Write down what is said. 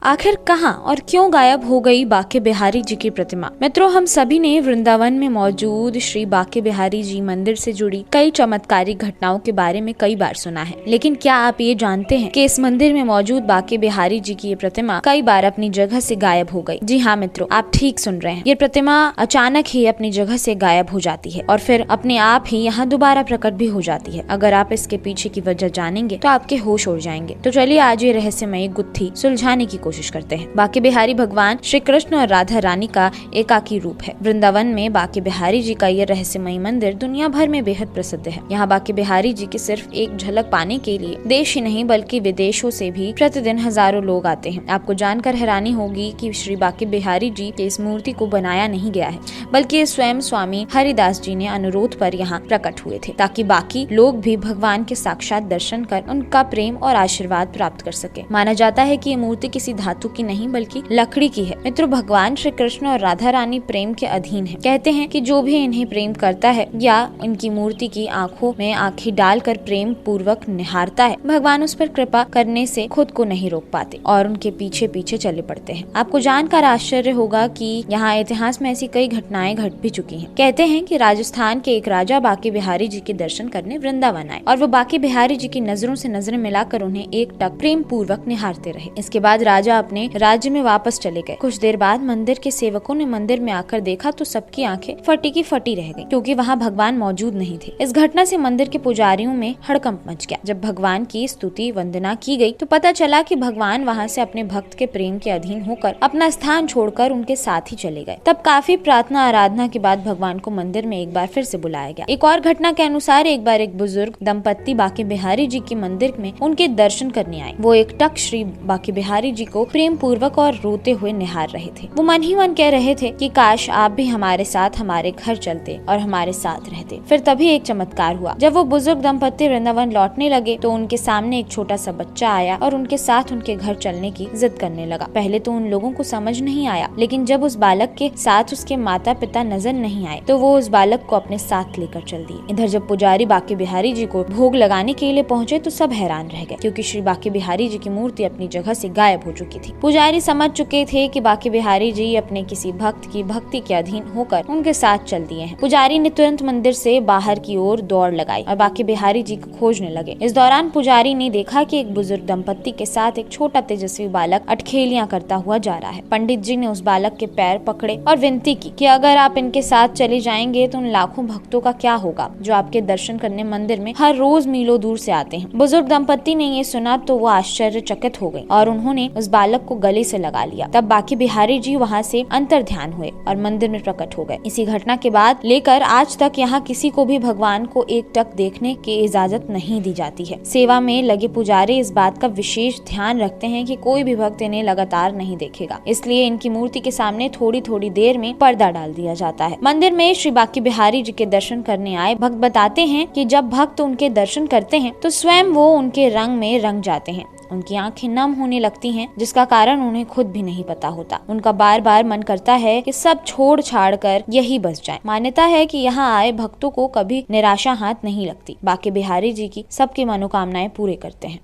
आखिर कहाँ और क्यों गायब हो गई बांके बिहारी जी की प्रतिमा। मित्रों, हम सभी ने वृंदावन में मौजूद श्री बांके बिहारी जी मंदिर से जुड़ी कई चमत्कारिक घटनाओं के बारे में कई बार सुना है, लेकिन क्या आप ये जानते हैं कि इस मंदिर में मौजूद बांके बिहारी जी की ये प्रतिमा कई बार अपनी जगह से गायब हो गई। जी हाँ मित्रों, आप ठीक सुन रहे हैं। ये प्रतिमा अचानक ही अपनी जगह से गायब हो जाती है और फिर अपने आप ही यहाँ दोबारा प्रकट भी हो जाती है। अगर आप इसके पीछे की वजह जानेंगे तो आपके होश उड़ जाएंगे। तो चलिए आज ये रहस्यमयी गुत्थी सुलझाने की कोशिश करते हैं। बांके बिहारी भगवान श्री कृष्ण और राधा रानी का एकाकी रूप है। वृंदावन में बांके बिहारी जी का यह रहस्यमयी मंदिर दुनिया भर में बेहद प्रसिद्ध है। यहाँ बांके बिहारी जी की सिर्फ एक झलक पाने के लिए देश ही नहीं बल्कि विदेशों से भी प्रतिदिन हजारों लोग आते हैं। आपको जानकर हैरानी होगी कि श्री बांके बिहारी जी के इस मूर्ति को बनाया नहीं गया है, बल्कि स्वयं स्वामी हरिदास जी ने अनुरोध पर यहाँ प्रकट हुए थे, ताकि बाकी लोग भी भगवान के साक्षात दर्शन कर उनका प्रेम और आशीर्वाद प्राप्त कर सके। माना जाता है कि ये मूर्ति किसी धातु की नहीं बल्कि लकड़ी की है। मित्रों, भगवान श्री कृष्ण और राधा रानी प्रेम के अधीन है। कहते हैं कि जो भी इन्हें प्रेम करता है या इनकी मूर्ति की आंखों में आंखें डालकर प्रेम पूर्वक निहारता है, भगवान उस पर कृपा करने से खुद को नहीं रोक पाते और उनके पीछे पीछे चले पड़ते हैं। आपको जानकर आश्चर्य होगा कि यहाँ इतिहास में ऐसी कई घटनाएं घट भी चुकी हैं। कहते हैं कि राजस्थान के एक राजा बांके बिहारी जी के दर्शन करने वृंदावन आए और वो बांके बिहारी जी की नजरों से नजरें मिलाकर उन्हें एक टक प्रेम पूर्वक निहारते रहे। इसके बाद राजा अपने राज्य में वापस चले गए। कुछ देर बाद मंदिर के सेवकों ने मंदिर में आकर देखा तो सबकी आंखें फटी की फटी रह गईं, क्योंकि वहाँ भगवान मौजूद नहीं थे। इस घटना से मंदिर के पुजारियों में हड़कंप मच गया। जब भगवान की स्तुति वंदना की गई तो पता चला कि भगवान वहाँ से अपने भक्त के प्रेम के अधीन होकर अपना स्थान छोड़कर उनके साथ ही चले गए। तब काफी प्रार्थना आराधना के बाद भगवान को मंदिर में एक बार फिर से बुलाया गया। एक और घटना के अनुसार एक बार एक बुजुर्ग दंपत्ति बांके बिहारी जी के मंदिर में उनके दर्शन करने आए। वो एक टक श्री बांके बिहारी जी को प्रेम पूर्वक और रोते हुए निहार रहे थे। वो मन ही मन कह रहे थे कि काश आप भी हमारे साथ हमारे घर चलते और हमारे साथ रहते। फिर तभी एक चमत्कार हुआ। जब वो बुजुर्ग दंपत्ति वृंदावन लौटने लगे तो उनके सामने एक छोटा सा बच्चा आया और उनके साथ उनके घर चलने की जिद करने लगा। पहले तो उन लोगों को समझ नहीं आया, लेकिन जब उस बालक के साथ उसके माता पिता नजर नहीं आए तो वो उस बालक को अपने साथ लेकर चल दिए। इधर जब पुजारी बांके बिहारी जी को भोग लगाने के लिए पहुंचे तो सब हैरान रह गए, क्योंकि श्री बांके बिहारी जी की मूर्ति अपनी जगह से गायब हो चुकी थी। पुजारी समझ चुके थे कि बांके बिहारी जी अपने किसी भक्त की भक्ति के अधीन होकर उनके साथ चल दिए हैं। पुजारी ने तुरंत मंदिर से बाहर की ओर दौड़ लगाई और बांके बिहारी जी को खोजने लगे। इस दौरान पुजारी ने देखा कि एक बुजुर्ग दंपत्ति के साथ एक छोटा तेजस्वी बालक अटखेलियां करता हुआ जा रहा है। पंडित जी ने उस बालक के पैर पकड़े और विनती की कि अगर आप इनके साथ चले जाएंगे तो उन लाखों भक्तों का क्या होगा जो आपके दर्शन करने मंदिर में हर रोज मीलों दूर से आते हैं। बुजुर्ग दंपत्ति ने ये सुना तो वो आश्चर्यचकित हो गई और उन्होंने उस बालक को गले से लगा लिया। तब बांके बिहारी जी वहाँ से अंतर ध्यान हुए और मंदिर में प्रकट हो गए। इसी घटना के बाद लेकर आज तक यहाँ किसी को भी भगवान को एक टक देखने की इजाजत नहीं दी जाती है। सेवा में लगे पुजारी इस बात का विशेष ध्यान रखते हैं कि कोई भी भक्त इन्हें लगातार नहीं देखेगा, इसलिए इनकी मूर्ति के सामने थोड़ी थोड़ी देर में पर्दा डाल दिया जाता है। मंदिर में श्री बांके बिहारी जी के दर्शन करने आए भक्त बताते हैं कि जब भक्त उनके दर्शन करते हैं तो स्वयं वो उनके रंग में रंग जाते हैं। उनकी आंखें नम होने लगती हैं, जिसका कारण उन्हें खुद भी नहीं पता होता। उनका बार बार मन करता है कि सब छोड़ छाड़ कर यही बस जाएं। मान्यता है कि यहाँ आए भक्तों को कभी निराशा हाथ नहीं लगती। बांके बिहारी जी की सबकी मनोकामनाएं पूरे करते हैं।